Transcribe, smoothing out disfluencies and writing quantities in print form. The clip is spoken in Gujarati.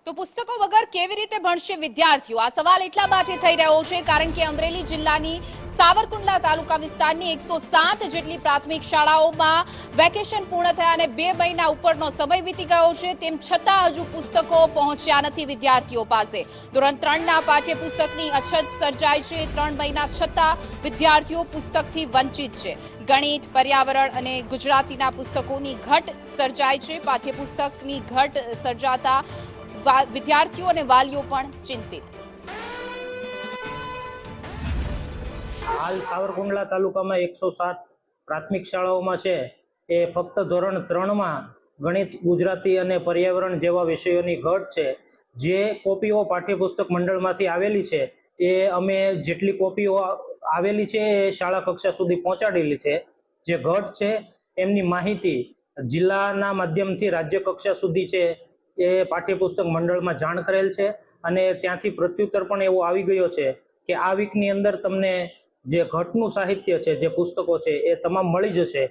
તો પુસ્તકો વગર કેવી રીતે ભણશે વિદ્યાર્થીઓ? આ સવાલ એટલા માટે થઈ રહ્યો છે કારણ કે અમરેલી જિલ્લાની સાવરકુંડલા તાલુકા વિસ્તારની 107 જેટલી પ્રાથમિક શાળાઓમાં વેકેશન પૂર્ણ થયા અને 2 મહિના ઉપરનો સમય વીતી ગયો છે, તેમ છતાં હજુ પુસ્તકો પહોંચ્યા નથી વિદ્યાર્થીઓ પાસે। ધોરણ 3ના પાઠ્યપુસ્તકની અછત સર્જાઈ છે। 3 મહિના છતાં વિદ્યાર્થીઓ પુસ્તકથી વંચિત છે। ગણિત, પર્યાવરણ અને ગુજરાતીના પુસ્તકોની ઘટ સર્જાઈ છે। પાઠ્યપુસ્તકની ઘટ સર્જાતા વિદ્યાર્થીઓ અને વાલીઓ પણ ચિંતિત। હાલ સાવરકુંડલા તાલુકામાં 107 પ્રાથમિક શાળાઓમાં છે એ ફક્ત ધોરણ 3માં ગણિત, ગુજરાતી અને પર્યાવરણ જેવા વિષયોની ઘટ છે। જે કોપીઓ પાઠ્યપુસ્તક મંડળમાંથી આવેલી છે એ અમે જેટલી કોપીઓ આવેલી છે એ શાળા કક્ષા સુધી પહોંચાડેલી છે। જે ઘટ છે એમની માહિતી જિલ્લાના માધ્યમથી રાજ્ય કક્ષા સુધી છે એ પાઠ્યપુસ્તક મંડળમાં જાણ કરેલ છે અને ત્યાંથી પ્રત્યુત્તર પણ એવો આવી ગયો છે કે આ વીકની અંદર તમને જે ઘટનું સાહિત્ય છે, જે પુસ્તકો છે એ તમામ મળી જશે।